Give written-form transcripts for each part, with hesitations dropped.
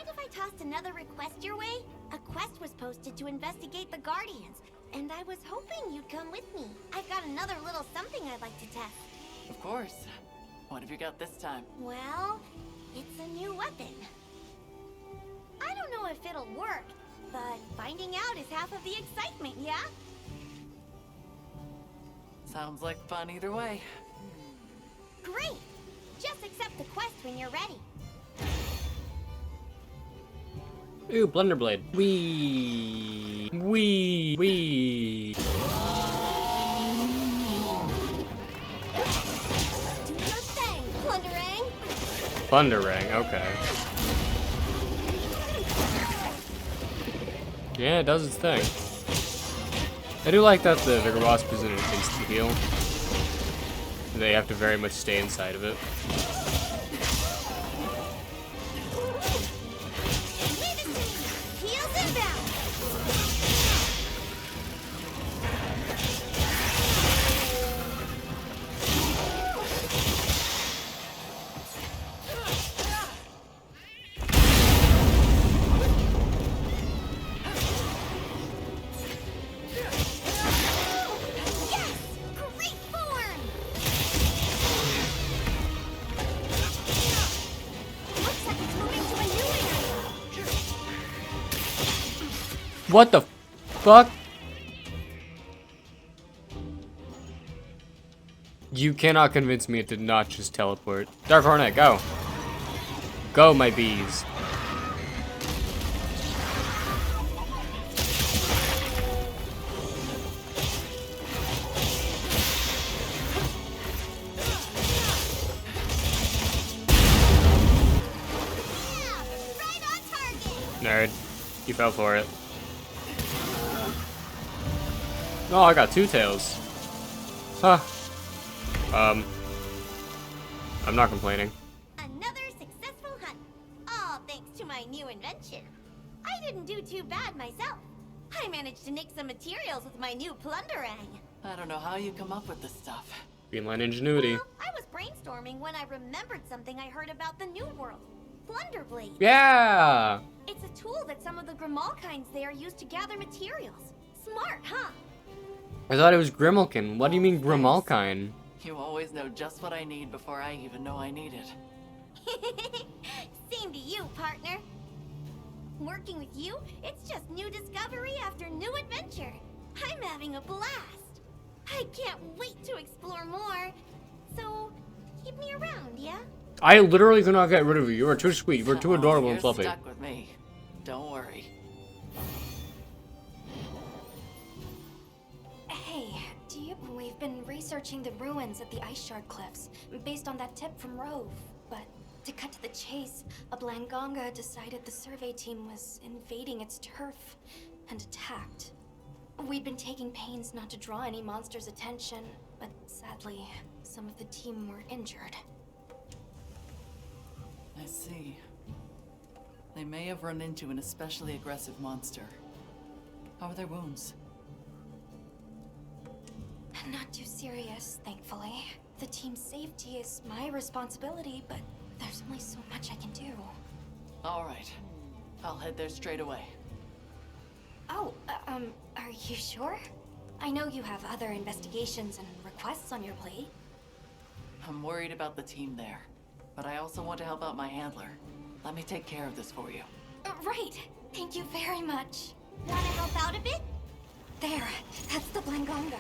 mind if I tossed another request your way? A quest was posted to investigate the Guardians, and I was hoping you'd come with me. I've got another little something I'd like to test. Of course. What have you got this time? Well, it's a new weapon. I don't know if it'll work, but finding out is half of the excitement, yeah? Sounds like fun either way. Great! Just accept the quest when you're ready. Ooh, Blunderblade. Wee. Do your thing, Plunderang! Thunderang, okay. Yeah, it does its thing. I do like that the Vigor Wasp is an instant heal. They have to very much stay inside of it. Heels inbound! Yes! Great form! Looks like it's moving to a new area. What the fuck? You cannot convince me it did not just teleport. Dark Hornet, go. Go, my bees. Right on target! Nerd. You fell for it. Oh, I got two tails. Huh. I'm not complaining. Another successful hunt. All thanks to my new invention. I didn't do too bad myself. I managed to nick some materials with my new Plunderang. I don't know how you come up with this stuff. Greenline ingenuity. Well, I was brainstorming when I remembered something I heard about the New World. Plunderblade. Yeah! It's a tool that some of the Grimalkins there use to gather materials. Smart, huh? I thought it was Grimalkin. What do you mean Grimalkine? You always know just what I need before I even know I need it. Same to you, partner. Working with you, it's just new discovery after new adventure. I'm having a blast. I can't wait to explore more. So, keep me around, yeah? I literally could not get rid of you. You are too sweet. You are too adorable and You're fluffy. stuck with me. Don't worry. Hey, we've been researching the ruins at the Ice Shard Cliffs, based on that tip from Rove. But to cut to the chase, a Blanganga decided the survey team was invading its turf and attacked. We'd been taking pains not to draw any monsters' attention, but sadly, some of the team were injured. I see. They may have run into an especially aggressive monster. How are their wounds? Not too serious, thankfully. The team's safety is my responsibility, but there's only so much I can do. All right. I'll head there straight away. Oh, are you sure? I know you have other investigations and requests on your plate. I'm worried about the team there, but I also want to help out my handler. Let me take care of this for you. Right. Thank you very much. Wanna help out a bit? There, that's the Blanganga.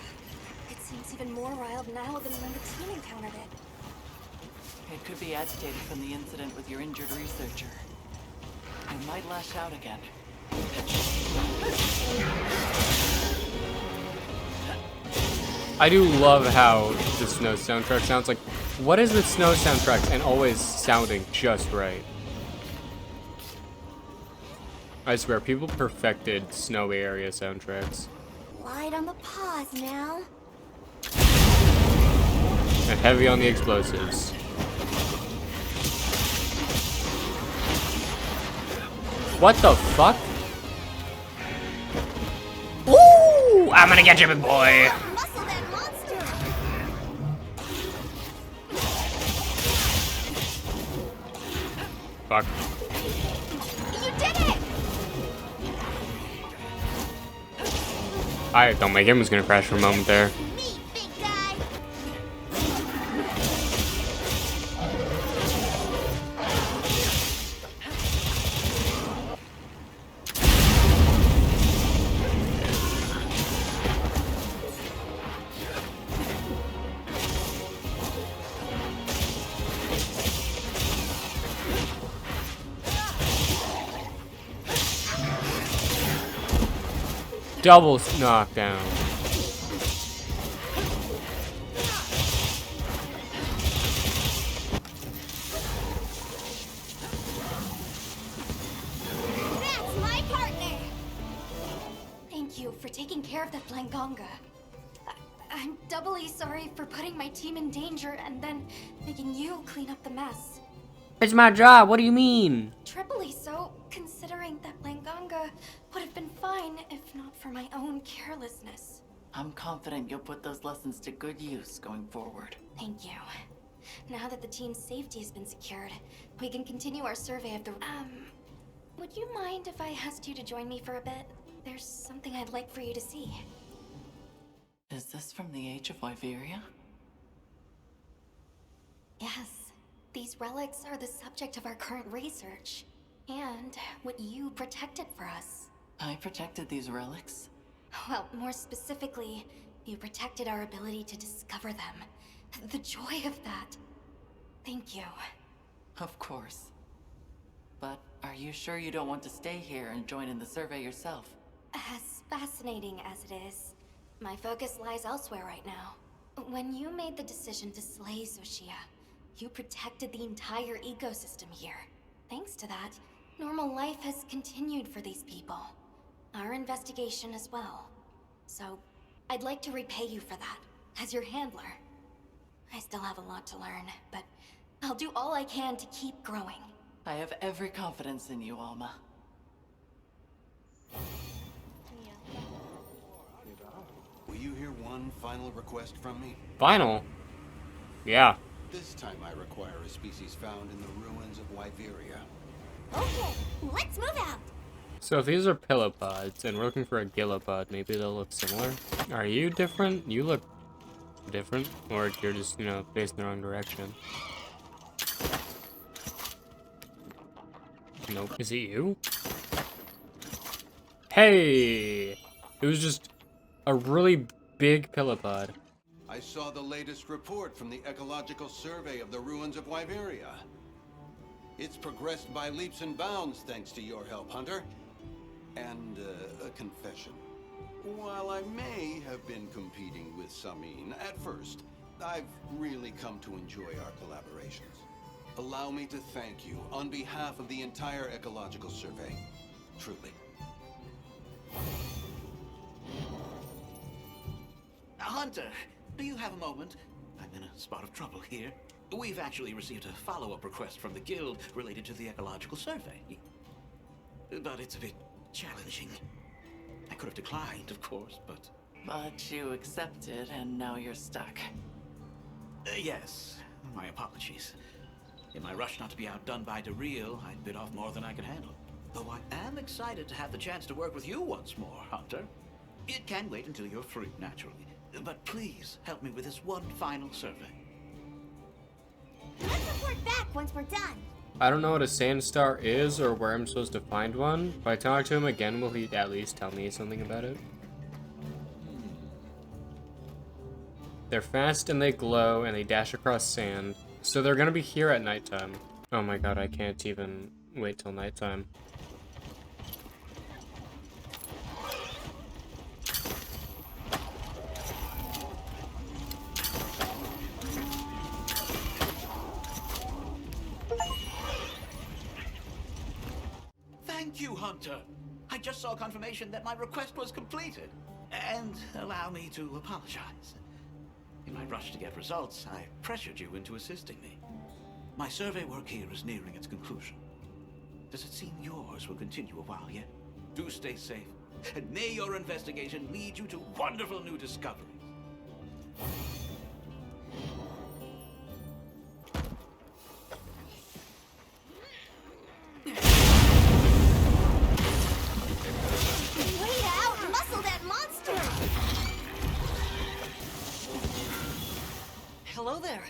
It seems even more riled now than when the team encountered it. It could be agitated from the incident with your injured researcher. It might lash out again. I do love how the Snow soundtrack sounds like. What is with Snow soundtracks and always sounding just right? I swear, people perfected snowy area soundtracks. Light on the pause now. And heavy on the explosives. What the fuck? Ooh! I'm gonna get you, big boy! Muscle that monster! Fuck. You did it! I thought my game was gonna crash for a moment there. Me, big guy. Double knockdown. That's my partner. Thank you for taking care of that Blanganga. I'm doubly sorry for putting my team in danger and then making you clean up the mess. It's my job, what do you mean? Triply so, considering that Blanganga would have been fine if not for my own carelessness. I'm confident you'll put those lessons to good use going forward. Thank you. Now that the team's safety has been secured, we can continue our survey of the... would you mind if I asked you to join me for a bit? There's something I'd like for you to see. Is this from the Age of Wyveria? Yes. These relics are the subject of our current research. And what you protected for us. I protected these relics? Well, more specifically, you protected our ability to discover them. The joy of that. Thank you. Of course. But are you sure you don't want to stay here and join in the survey yourself? As fascinating as it is, my focus lies elsewhere right now. When you made the decision to slay Xochitl, you protected the entire ecosystem here. Thanks to that, normal life has continued for these people. Our investigation as well. So, I'd like to repay you for that, as your handler. I still have a lot to learn, but I'll do all I can to keep growing. I have every confidence in you, Alma. Will you hear one final request from me? Final? Yeah. This time I require a species found in the ruins of Wyveria. Okay, let's move out. So if these are pilopods and we're looking for a gilopod, maybe they'll look similar. Are you different? You look different. Or you're just, you know, facing the wrong direction. Nope. Is it you? Hey! It was just a really big pilopod. I saw the latest report from the Ecological Survey of the ruins of Wyveria. It's progressed by leaps and bounds thanks to your help, Hunter. And a confession. While I may have been competing with Samin at first, I've really come to enjoy our collaborations. Allow me to thank you on behalf of the entire Ecological Survey. Truly. Hunter, do you have a moment? I'm in a spot of trouble here. We've actually received a follow-up request from the Guild related to the Ecological Survey. But it's a bit challenging. I could have declined, of course, but... But you accepted, and now you're stuck. Yes, my apologies. In my rush not to be outdone by Daryl, I bit off more than I could handle. Though I am excited to have the chance to work with you once more, Hunter. It can wait until you're free, naturally. But please, help me with this one final survey. Let's report back once we're done. I don't know what a sand star is or where I'm supposed to find one. If I talk to him again, will he at least tell me something about it? They're fast and they glow and they dash across sand. So they're gonna be here at nighttime. Oh my god, I can't even wait till nighttime. Thank you, Hunter. I just saw confirmation that my request was completed. And allow me to apologize. In my rush to get results, I pressured you into assisting me. My survey work here is nearing its conclusion. Does it seem yours will continue a while yet? Do stay safe, and may your investigation lead you to wonderful new discoveries. there.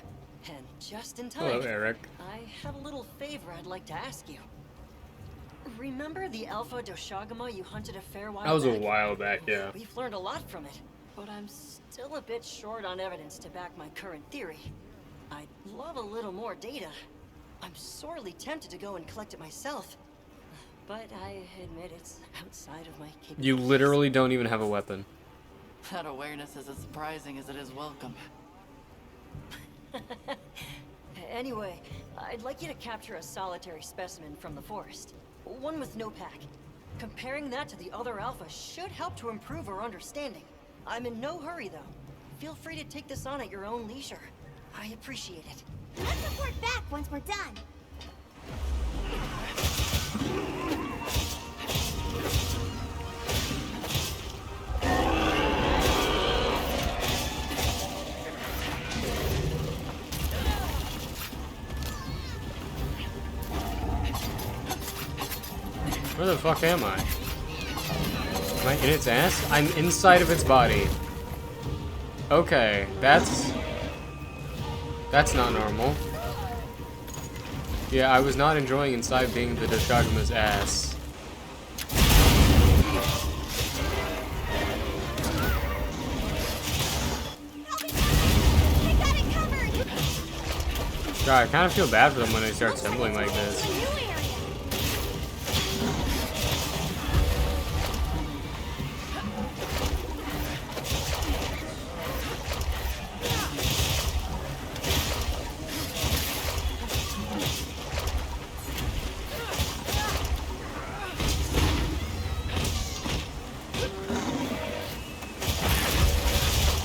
And just in time. Hello, Eric. I have a little favor I'd like to ask you. Remember the Alpha Doshagama you hunted a fair while That was a back? while back, yeah. We've learned a lot from it, but I'm still a bit short on evidence to back my current theory. I'd love a little more data. I'm sorely tempted to go and collect it myself, but I admit it's outside of my capabilities. You literally don't even have a weapon. That awareness is as surprising as it is welcome. Anyway, I'd like you to capture a solitary specimen from the forest. One with no pack. Comparing that to the other alpha should help to improve our understanding. I'm in no hurry, though. Feel free to take this on at your own leisure. I appreciate it. Let's report back once we're done. Where the fuck am I? Am I in its ass? I'm inside of its body. Okay, that's not normal. Yeah, I was not enjoying inside being the Doshagama's ass. I got it covered. God, I kind of feel bad for them when they start assembling like this. New area.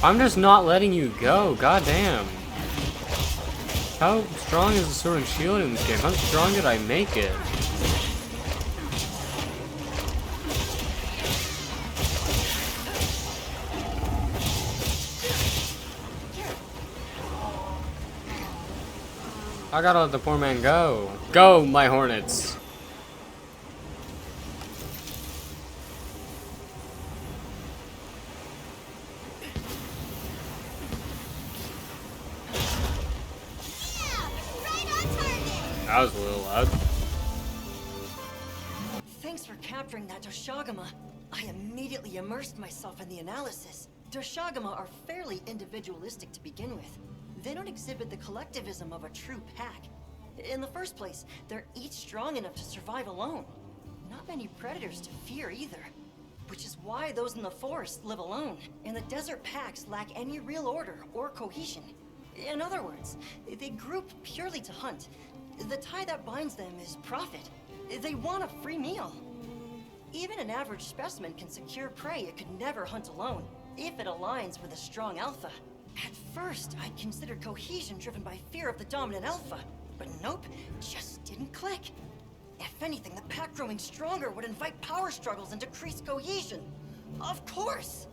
I'm just not letting you go, goddamn. How strong is the sword and shield in this game? How strong did I make it? I gotta let the poor man go. Go, my hornets. That was a little loud. Thanks for capturing that Doshagama. I immediately immersed myself in the analysis. Doshagama are fairly individualistic to begin with. They don't exhibit the collectivism of a true pack. In the first place, they're each strong enough to survive alone. Not many predators to fear either. Which is why those in the forest live alone, and the desert packs lack any real order or cohesion. In other words, they group purely to hunt. The tie that binds them is profit. They want a free meal. Even an average specimen can secure prey it could never hunt alone, if it aligns with a strong alpha. At first, I'd considered cohesion driven by fear of the dominant alpha, but nope, just didn't click. If anything, the pack growing stronger would invite power struggles and decrease cohesion. Of course!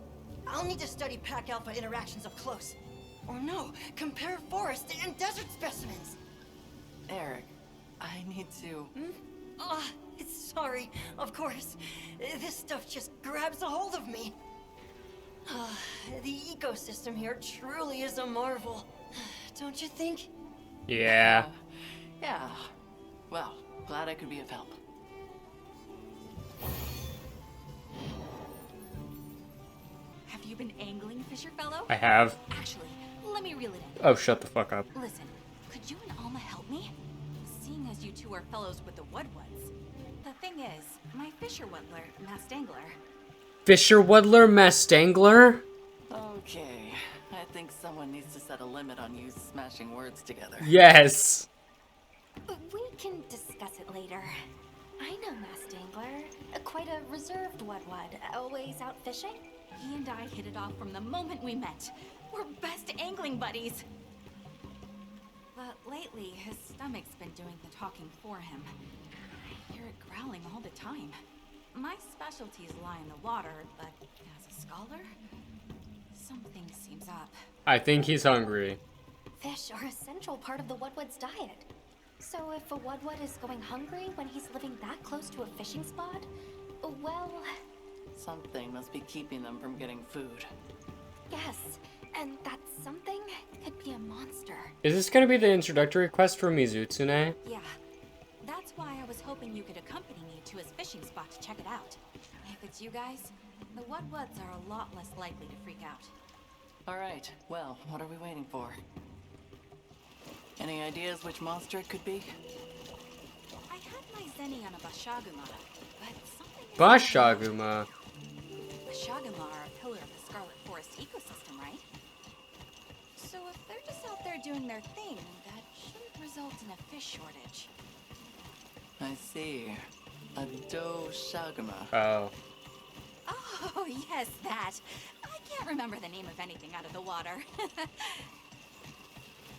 I'll need to study pack alpha interactions up close. Or no, compare forest and desert specimens. Eric, I need to... Sorry, of course. This stuff just grabs a hold of me. The ecosystem here truly is a marvel. Don't you think? Yeah. Yeah. Well, glad I could be of help. Have you been angling, Fisher Fellow? I have. Actually, let me reel it in. Oh, shut the fuck up. Listen, could you and Alma help me? Seeing as you two are fellows with the Woodwoods. The thing is, my Fisher Wuddler, Mastangler. Fisher Wuddler Mastangler? Okay, I think someone needs to set a limit on you smashing words together. Yes. We can discuss it later. I know Mastangler. Quite a reserved Wudwud. Always out fishing? He and I hit it off from the moment we met. We're best angling buddies. But lately, his stomach's been doing the talking for him. I hear it growling all the time. My specialties lie in the water, but as a scholar, something seems up. I think he's hungry. Fish are a central part of the Wudwud's diet. So if a Wudwud is going hungry when he's living that close to a fishing spot, well... Something must be keeping them from getting food. Yes, And that something could be a monster. Is this gonna be the introductory quest for Mizutsune? Yeah. That's why I was hoping you could accompany me to his fishing spot to check it out. If it's you guys, the Wud-Wuds are a lot less likely to freak out. All right, well, what are we waiting for? Any ideas which monster it could be? I had my zenny on a Bashaguma, but something... Bashaguma. Bashaguma are a pillar of the Scarlet Forest ecosystem, right? So if they're just out there doing their thing, that shouldn't result in a fish shortage. I see. A Doshaguma. Oh. Oh, yes, that. I can't remember the name of anything out of the water.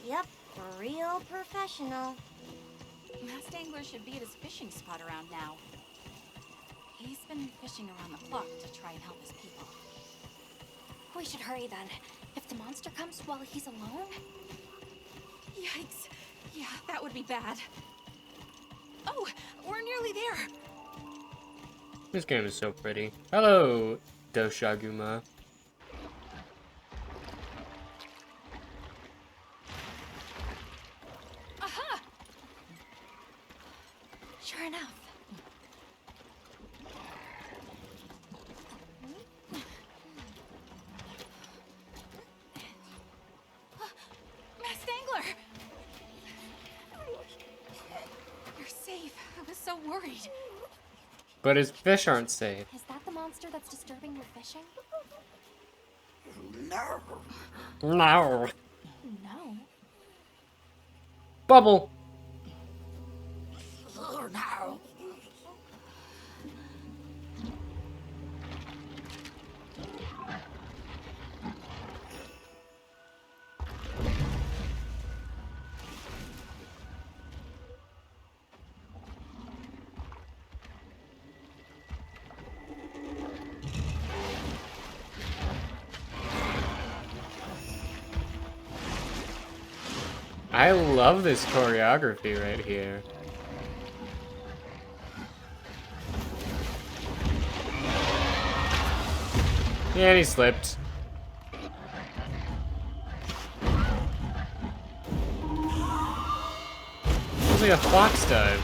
Yep, real professional. Masked Angler should be at his fishing spot around now. He's been fishing around the clock to try and help his people. We should hurry then. If the monster comes while he's alone... Yikes. Yeah, that would be bad. Oh, we're nearly there. This game is so pretty. Hello, Doshaguma. Aha! Sure enough. Masked Angler! You're safe. I was so worried. But his fish aren't safe. Is that the monster that's disturbing your fishing? No. No. No. Bubble. Oh, no. I love this choreography right here. And he slipped. Looks like a fox dive.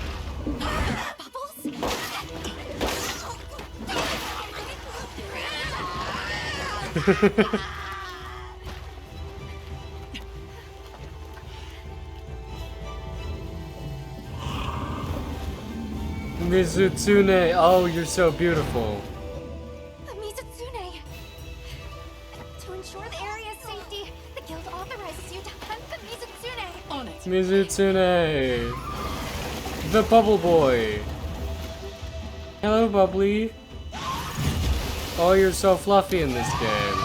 Mizutsune, oh, you're so beautiful. The Mizutsune! To ensure the area's safety, the guild authorizes you to hunt the Mizutsune! On it! Mizutsune, the bubble boy. Hello, Bubbly. Oh, you're so fluffy in this game.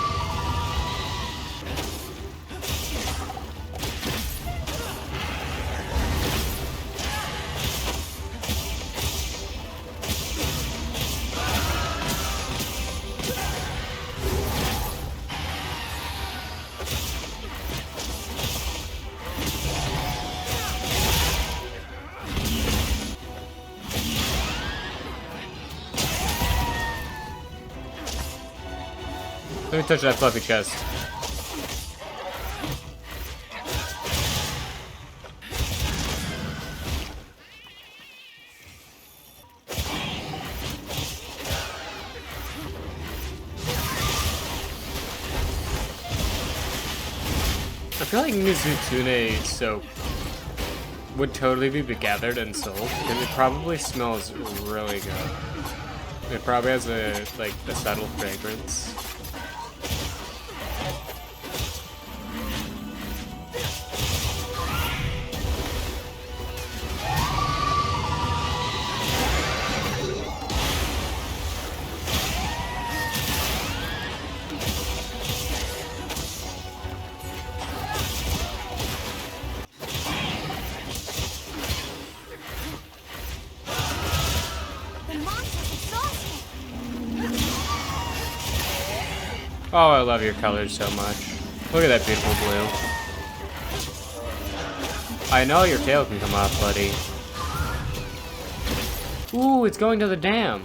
Let me touch that fluffy chest. I feel like Mizutsune soap would totally be gathered and sold, because it probably smells really good. It probably has a subtle fragrance. Oh, I love your colors so much. Look at that beautiful blue. I know your tail can come off, buddy. Ooh, it's going to the dam.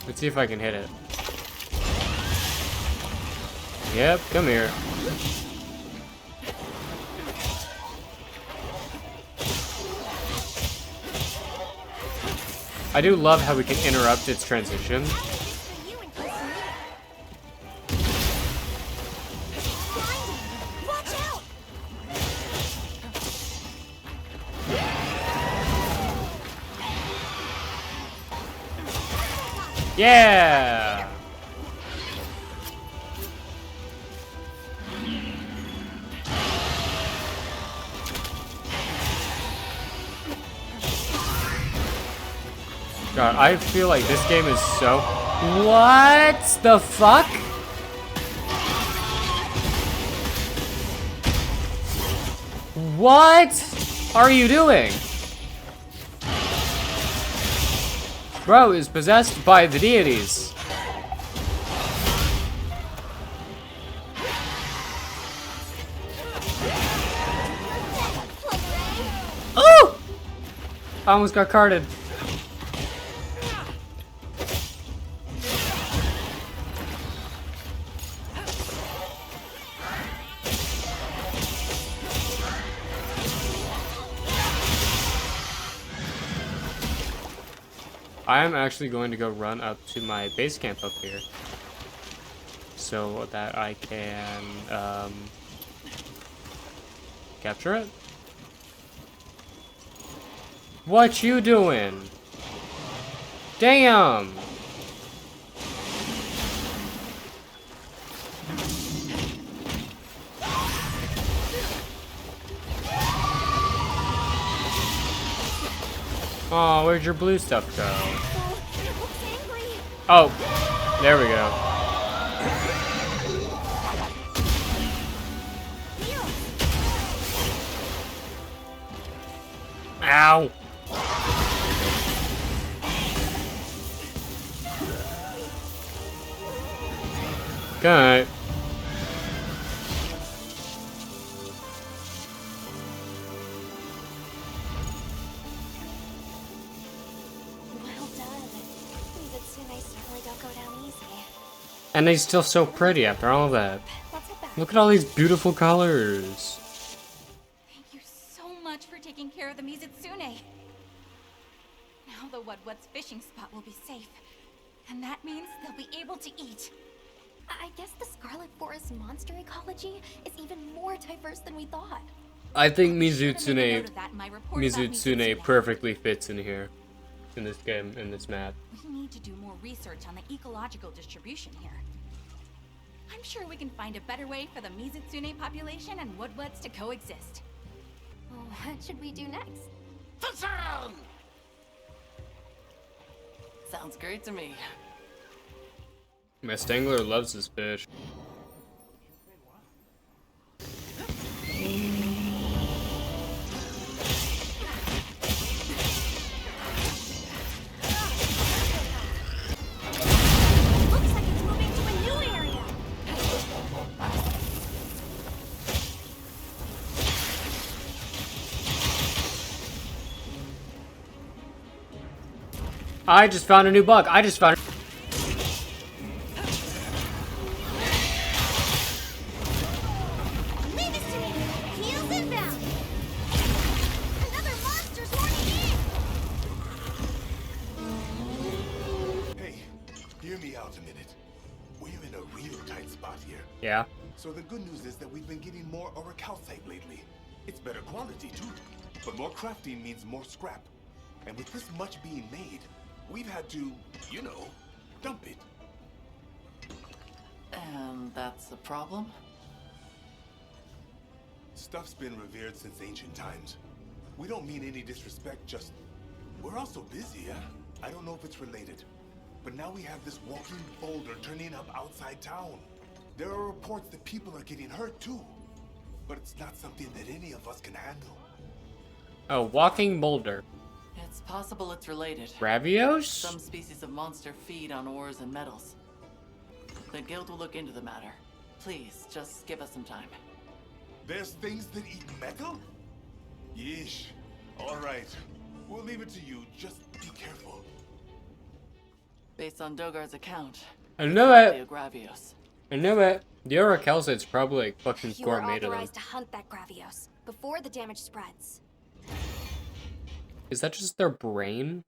Let's see if I can hit it. Yep, come here. I do love how we can interrupt its transition. For you in case you need it. Blinding! Watch out! Yeah! God, I feel like this game is so... What the fuck? What are you doing? Bro is possessed by the deities. Oh! I almost got carded. I'm actually going to go run up to my base camp up here so that I can capture it. What you doing? Damn! Oh, where'd your blue stuff go? It looks angry. Oh, there we go. Ow! Good. Well done. Mizutsume certainly don't go down easy. And they're still so pretty after all of that. Let's head back. Look at all these beautiful colors. Thank you so much for taking care of the Mizutsume. Now the What's fishing spot will be safe. And that means they'll be able to eat. I guess the Scarlet Forest monster ecology is even more diverse than we thought. I think Be sure to make a Mizutsume note of that in my report about Mizutsume. perfectly fits in here. In this game, in this map. We need to do more research on the ecological distribution here. I'm sure we can find a better way for the Mizutsume population and Woodwoods to coexist. What should we do next? Sounds great to me. My Stangler loves this fish. Looks like it's moving to a new area. I just found a new bug. I just found. Leave it to me. Heels inbound. Another monster's horning in. Hey, hear me out a minute. We're in a real tight spot here. Yeah. So the good news is that we've been getting more orichalcite lately. It's better quality too. But more crafting means more scrap. And with this much being made, we've had to, you know, dump it. And that's the problem? Stuff's been revered since ancient times. We don't mean any disrespect, just... We're also busy, yeah? I don't know if it's related. But now we have this walking boulder turning up outside town. There are reports that people are getting hurt too. But it's not something that any of us can handle. A walking boulder. It's possible it's related. Ravios? Some species of monster feed on ores and metals. The guild will look into the matter. Please, just give us some time. There's things that eat metal? Yeesh. All right. We'll leave it to you. Just be careful. Based on Dogar's account, I know it. the Agravios. I know it. The Oracalcite's probably like fucking You are gourmet to them. authorized to hunt that Gravios before the damage spreads. Is that just their brain?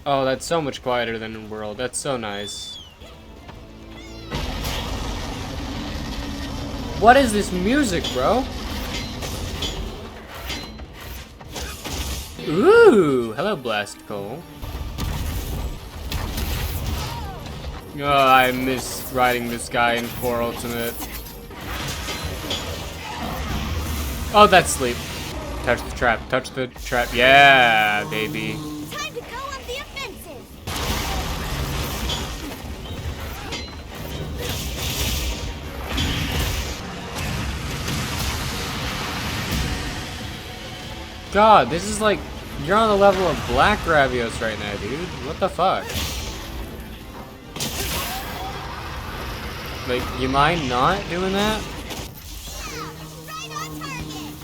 Oh, that's so much quieter than in World. That's so nice. What is this music, bro? Ooh, hello, Blast Cole. Oh, I miss riding this guy in 4 Ultimate. Oh, that's sleep. Touch the trap, touch the trap. Yeah, baby. Time to go on the offensive. God, this is like, you're on the level of Black Gravios right now, dude. What the fuck? Like, you mind not doing that? Right on target.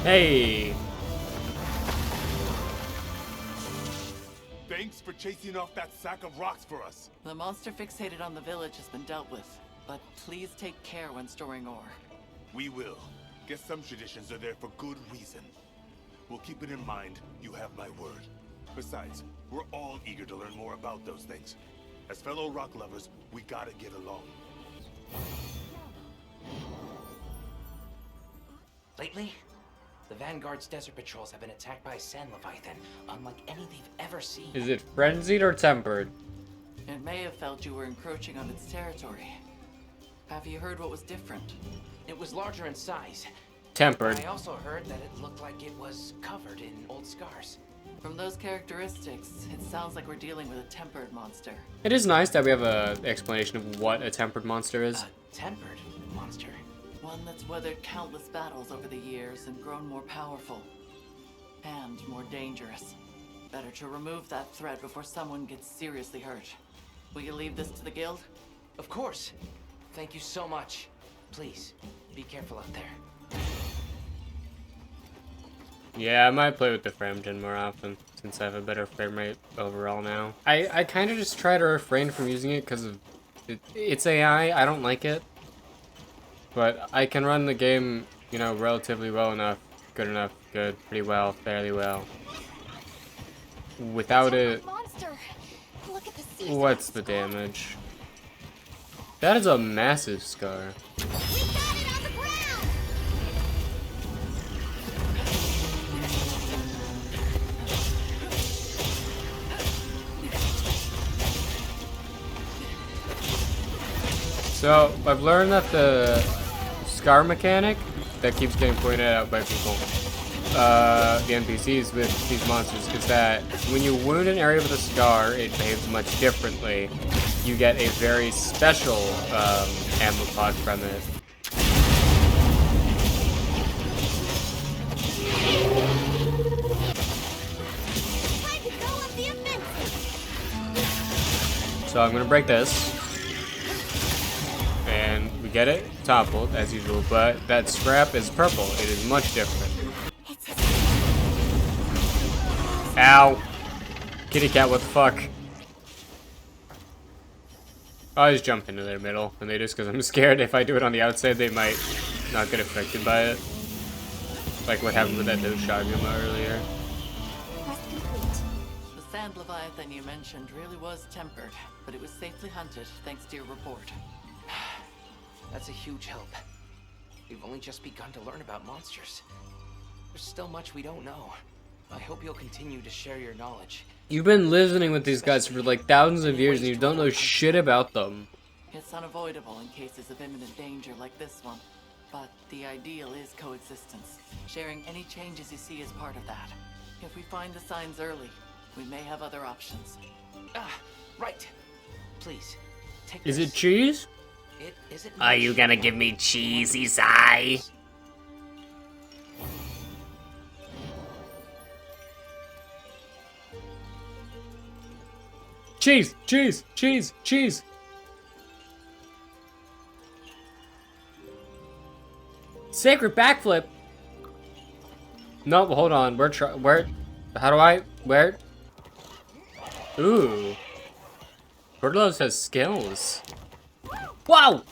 Hey. Thanks for chasing off that sack of rocks for us. The monster fixated on the village has been dealt with, but please take care when storing ore. We will. Guess some traditions are there for good reason. We'll keep it in mind. You have my word. Besides, we're all eager to learn more about those things. As fellow rock lovers, we gotta get along. Lately, the Vanguard's desert patrols have been attacked by a sand leviathan, unlike any they've ever seen. Is it frenzied or tempered? It may have felt you were encroaching on its territory. Have you heard what was different? It was larger in size. Tempered. I also heard that it looked like it was covered in old scars. From those characteristics, it sounds like we're dealing with a tempered monster. It is nice that we have an explanation of what a tempered monster is. A tempered monster. One that's weathered countless battles over the years and grown more powerful. And more dangerous. Better to remove that threat before someone gets seriously hurt. Will you leave this to the guild? Of course. Thank you so much. Please, be careful out there. Yeah, I might play with the frame gen more often, since I have a better frame rate overall now. I kind of just try to refrain from using it because of it's AI. I don't like it. But I can run the game, you know, relatively well enough, good, pretty well, fairly well. Without it... Monster. Look at the sea What's the damage? That is a massive scar. We got it on the ground. So, I've learned that the scar mechanic that keeps getting pointed out by people, the NPCs with these monsters, is that when you wound an area with a scar, it behaves much differently. You get a very special ammo pod from it. Time to go on the offensive. So I'm gonna break this. And we get it toppled, as usual, but that scrap is purple. It is much different. Ow! Kitty cat, what the fuck? I always jump into their middle, and they just, because I'm scared if I do it on the outside, they might not get affected by it. Like what happened with that Doshaguma earlier. Quest complete. The sand leviathan you mentioned really was tempered, but it was safely hunted thanks to your report. That's a huge help. We've only just begun to learn about monsters. There's still much we don't know. I hope you'll continue to share your knowledge. You've been listening with these guys for like thousands of years and you don't know shit about them. It's unavoidable in cases of imminent danger like this one. But the ideal is coexistence. Sharing any changes you see is part of that. If we find the signs early, we may have other options. Ah, right. Please, take Is this. it cheese? It isn't Are you much. gonna give me cheesy sigh? Cheese! Cheese! Cheese! Cheese! Sacred backflip! No, hold on. Where? How do I? Where? Ooh. Bertolus has skills. Wow!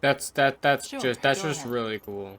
That's Sure, just go ahead. really cool.